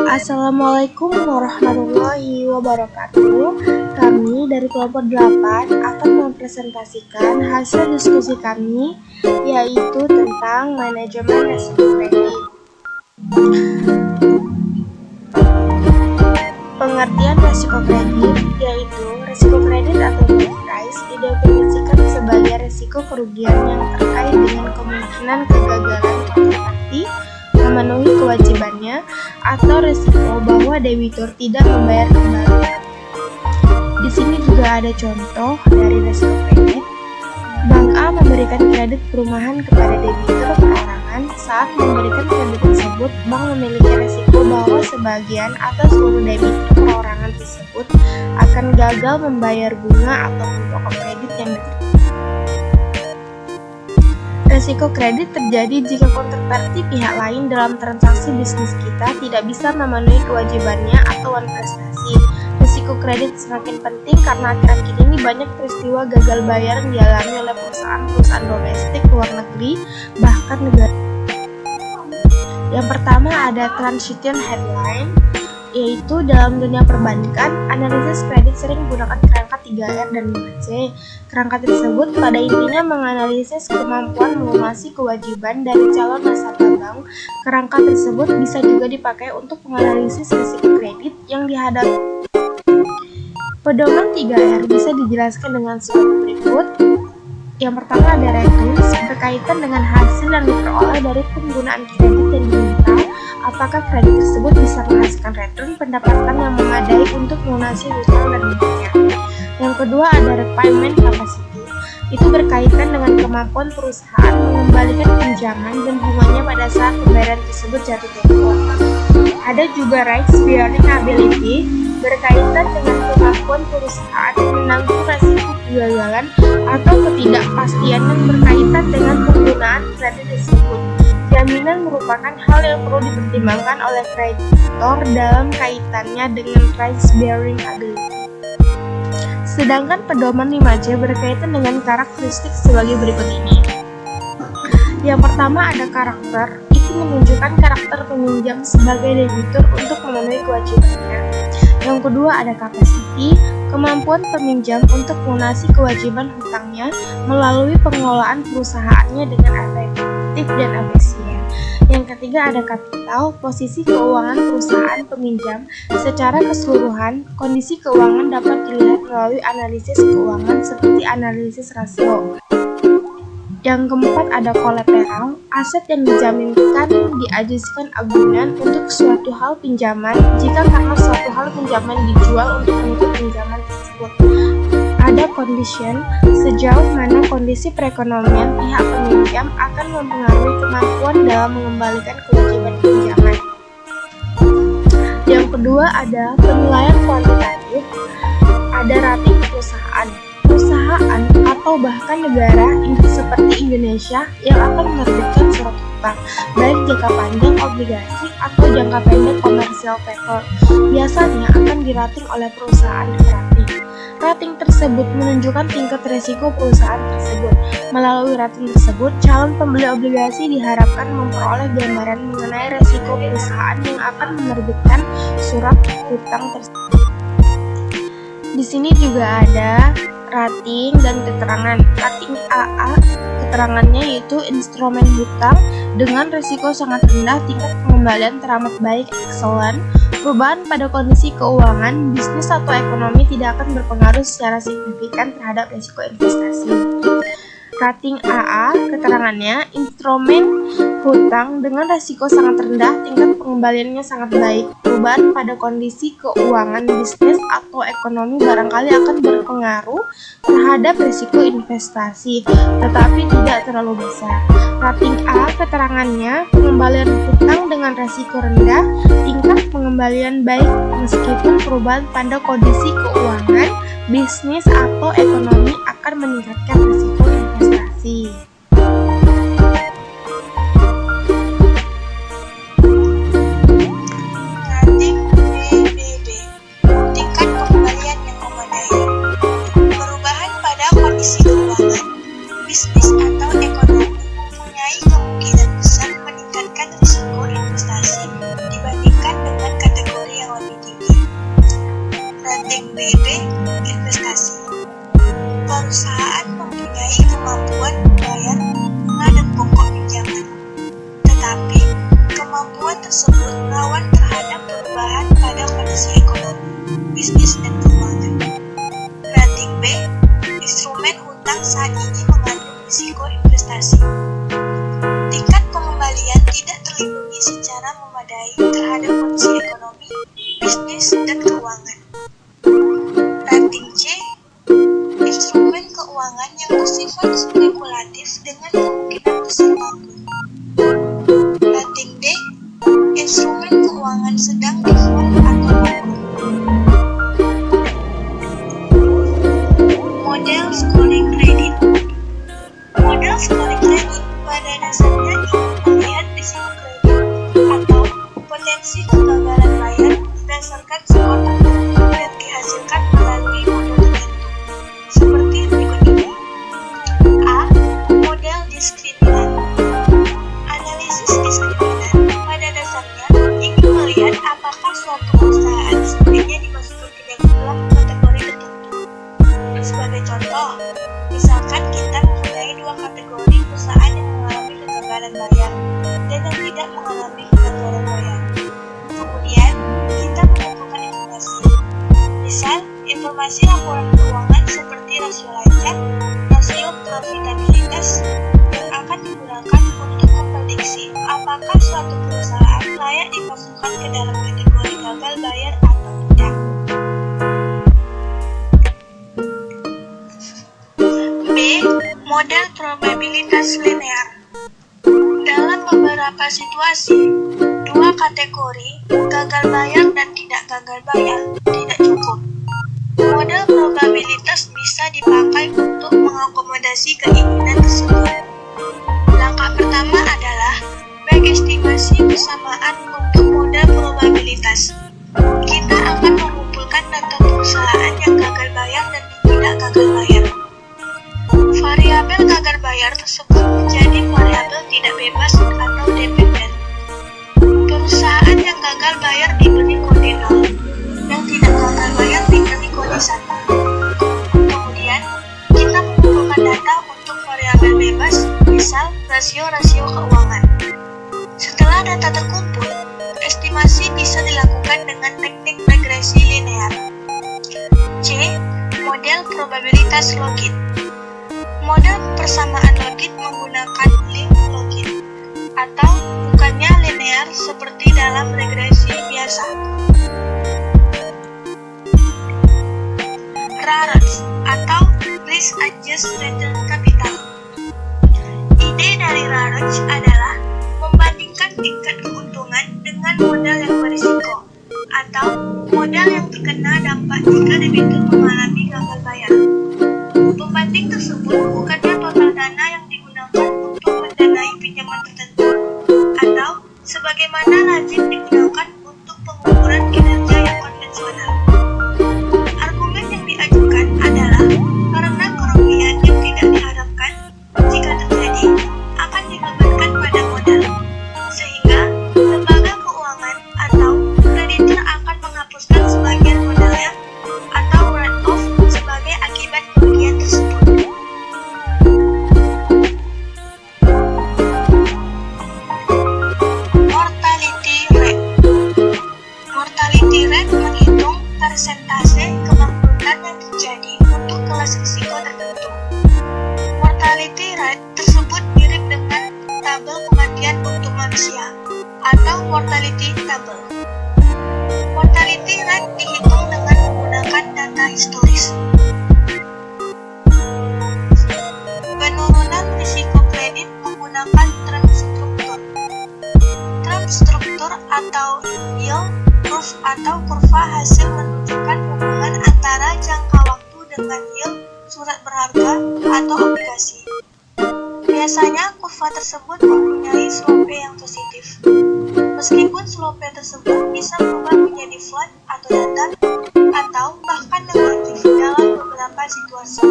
Assalamualaikum warahmatullahi wabarakatuh. Kami dari kelompok 8 akan mempresentasikan hasil diskusi kami, yaitu tentang manajemen risiko kredit. Pengertian risiko kredit, yaitu risiko kredit atau credit risk didefinisikan sebagai risiko kerugian yang terkait dengan kemungkinan kegagalan kontrakti memenuhi kewajibannya atau risiko bahwa debitur tidak membayar kembali. Di sini juga ada contoh dari risiko kredit. Bank A memberikan kredit perumahan kepada debitur perorangan. Saat memberikan kredit tersebut, bank memiliki risiko bahwa sebagian atau seluruh debitur perorangan tersebut akan gagal membayar bunga ataupun pokok kredit yang diterima. Risiko kredit terjadi jika kontrakparti pihak lain dalam transaksi bisnis kita tidak bisa memenuhi kewajibannya atau prestasi. Risiko kredit semakin penting karena akhir-akhir ini banyak peristiwa gagal bayar yang dialami oleh perusahaan-perusahaan domestik, luar negeri, bahkan negara. Yang pertama ada transition headline, yaitu dalam dunia perbankan, analisis kredit sering menggunakan kerangka 3R dan 5C. Kerangka tersebut pada intinya menganalisis kemampuan melunasi kewajiban dari calon nasabah bank. Kerangka tersebut bisa juga dipakai untuk menganalisis risiko kredit yang dihadapi. Pedoman 3R bisa dijelaskan dengan sebagai berikut. Yang pertama ada returns, berkaitan dengan hasil yang diperoleh dari penggunaan kredit yang diminta. Apakah kredit tersebut bisa menghasilkan return pendapatan yang memadai untuk melunasi hutang dan bunganya. Yang kedua ada repayment capacity. Itu berkaitan dengan kemampuan perusahaan mengembalikan pinjaman dan bunganya pada saat pembayaran tersebut jatuh tempo. Ada juga rights bearing ability, berkaitan dengan kemampuan perusahaan menanggung resiko kegagalan atau ketidakpastian yang berkaitan dengan penggunaan kredit tersebut. Jaminan merupakan hal yang perlu dipertimbangkan oleh kreditor dalam kaitannya dengan rights bearing ability. Sedangkan pedoman 5C berkaitan dengan karakteristik sebagai berikut ini. Yang pertama ada karakter, itu menunjukkan karakter peminjam sebagai debitur untuk memenuhi kewajibannya. Yang kedua ada capacity, kemampuan peminjam untuk melunasi kewajiban hutangnya melalui pengelolaan perusahaannya dengan efektif dan efisien. Yang ketiga ada kapital, posisi keuangan perusahaan peminjam secara keseluruhan. Kondisi keuangan dapat dilihat melalui analisis keuangan seperti analisis rasio. Yang keempat ada kolateral, aset yang dijaminkan diajukan agunan untuk suatu hal pinjaman jika karena suatu hal pinjaman dijual untuk menutup pinjaman tersebut. Ada condition, sejauh mana kondisi perekonomian pihak peminjam akan mempengaruhi kemampuan dalam mengembalikan kewajiban pinjaman. Yang kedua ada penilaian kuantitatif, ada rating perusahaan atau bahkan negara seperti Indonesia yang akan menerbitkan surat hutang, baik jangka panjang obligasi atau jangka pendek commercial paper, biasanya akan dirating oleh perusahaan rating. Rating tersebut menunjukkan tingkat risiko perusahaan tersebut. Melalui rating tersebut, calon pembeli obligasi diharapkan memperoleh gambaran mengenai risiko perusahaan yang akan menerbitkan surat hutang tersebut. Di sini juga ada rating dan keterangan. Rating AA, keterangannya yaitu instrumen hutang dengan risiko sangat rendah, tingkat pengembalian teramat baik, excellent. Perubahan pada kondisi keuangan, bisnis atau ekonomi tidak akan berpengaruh secara signifikan terhadap risiko investasi. Rating AA, keterangannya instrumen hutang dengan risiko sangat rendah, tingkat pengembaliannya sangat baik. Perubahan pada kondisi keuangan bisnis atau ekonomi barangkali akan berpengaruh terhadap risiko investasi, tetapi tidak terlalu besar. Rating A, keterangannya pengembalian hutang dengan risiko rendah, tingkat pengembalian baik meskipun perubahan pada kondisi keuangan bisnis atau ekonomi akan meningkatkan risiko investasi. Rating BBB, tingkat pengembalian yang memadai. Perubahan pada kondisi keuangan, bisnis atau ekonomi mempunyai kemungkinan besar meningkatkan risiko investasi dibandingkan dengan kategori tersebut rawan terhadap perubahan pada kondisi ekonomi, bisnis, dan keuangan. Rating B, instrumen hutang saat ini mengandung risiko investasi. Tingkat pengembalian tidak terlindungi secara memadai terhadap kondisi ekonomi, bisnis, dan keuangan. Rating C, instrumen keuangan yang bersifat spekulatif dengan kemungkinan besar bangkrut. Rating D, instrumen keuangan sedang default atau bangkrut. Model scoring kredit. Model scoring kredit pada dasarnya ingin melihat risiko kredit atau potensi kegagalan bayar berdasarkan skor tertentu yang dihasilkan melalui model tertentu, seperti berikut ini. A. Model diskriminan. Analisis diskriminan pada dasarnya ingin melihat apakah suatu perusahaan sebaiknya dimasukkan ke dalam kategori tertentu. Sebagai contoh, misalkan kita mempunyai dua kategori perusahaan yang mengalami kegagalan bayar dan yang tidak mengalami kegagalan bayar. Kemudian, kita mengumpulkan informasi. Misal, informasi laporan keuangan seperti rasio lacak, rasio profitabilitas yang akan digunakan untuk memprediksi apakah suatu perusahaan layak dimasukkan ke dalam kategori gagal bayar atau tidak. B. Model probabilitas linear. Dalam beberapa situasi, dua kategori gagal bayar dan tidak gagal bayar tidak cukup. Model probabilitas bisa dipakai untuk mengakomodasi keinginan tersebut. Langkah pertama adalah mengestimasi persamaan untuk model probabilitas. Kita akan mengumpulkan data perusahaan yang gagal bayar dan tidak gagal bayar. Variabel gagal bayar tersebut menjadi variabel tidak bebas atau dependen. Perusahaan yang gagal bayar diberi kode 0, yang tidak gagal bayar diberi kode 1. Kemudian, kita mengumpulkan data untuk variabel bebas, misal rasio-rasio keuangan. Setelah data terkumpul, estimasi bisa dilakukan dengan teknik regresi linear. C. Model probabilitas logit. Model persamaan logit menggunakan link logit, atau bukannya linear seperti dalam regresi biasa. RAROC atau Risk Adjusted Return Capital. Ide dari RAROC adalah membandingkan tingkat keuntungan dengan modal yang berisiko, atau modal yang terkena dampak jika debitur mengalami gagal bayar. Pembanding tersebut bukannya total dana yang digunakan untuk mendanai pinjaman tertentu, atau sebagaimana lazim digunakan untuk pengukuran kinerja yang konvensional. Argumen yang diajukan adalah karena kerugian yang tidak diharapkan jika terjadi akan dibebankan pada modal, sehingga lembaga keuangan atau kreditur akan menghapuskan sebagian modalnya atau write-off sebagai akibat kerugian tersebut. Mortality rate. Mortality rate menghitung persentase kebangkrutan yang terjadi untuk kelas risiko tertentu. Mortality rate tersebut mirip dengan tabel kematian untuk manusia atau mortality table. Mortality rate dihitung dengan menggunakan data historis. Penurunan risiko kredit menggunakan term struktur. Term struktur atau yield curve atau kurva hasil menunjukkan hubungan antara jangka waktu dengan yield surat berharga atau obligasi. Biasanya kurva tersebut mempunyai slope yang positif. Meskipun slope tersebut bisa berubah menjadi flat atau datar, atau bahkan negatif dalam beberapa situasi.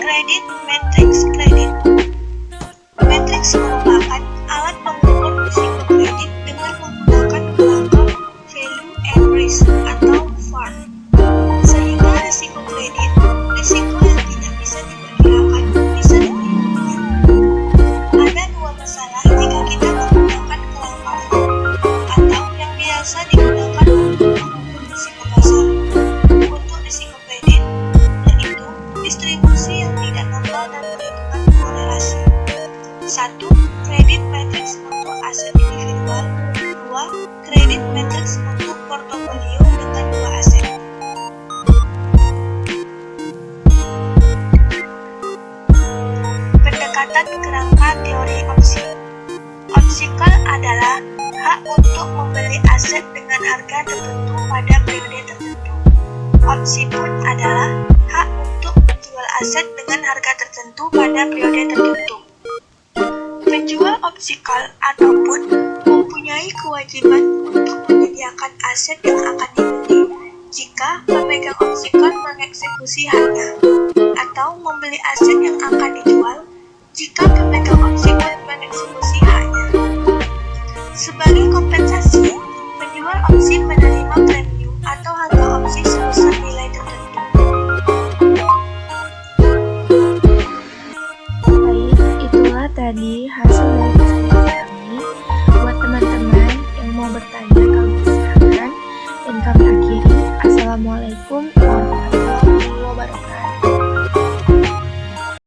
Kredit matrix kredit. Matrix merupakan alat pengukur risiko kredit dengan menggunakan kerangka value and risk atau VAR, sehingga risiko kredit, risiko yang tidak bisa diperkirakan, pendekatan kerangka teori opsi. Opsikal adalah hak untuk membeli aset dengan harga tertentu pada periode tertentu. Opsi put adalah hak untuk menjual aset dengan harga tertentu pada periode tertentu. Penjual opsikal atau put mempunyai kewajiban untuk menyediakan aset yang akan dibeli jika pemegang opsikal mengeksekusi haknya, atau membeli aset yang akan dijual jika pemegang opsikal mengeksekusi haknya. Sebagai kompensasi, penjual opsi menerima premium atau harga opsi sebesar nilai tertentu. Baik, itulah tadi hasil dari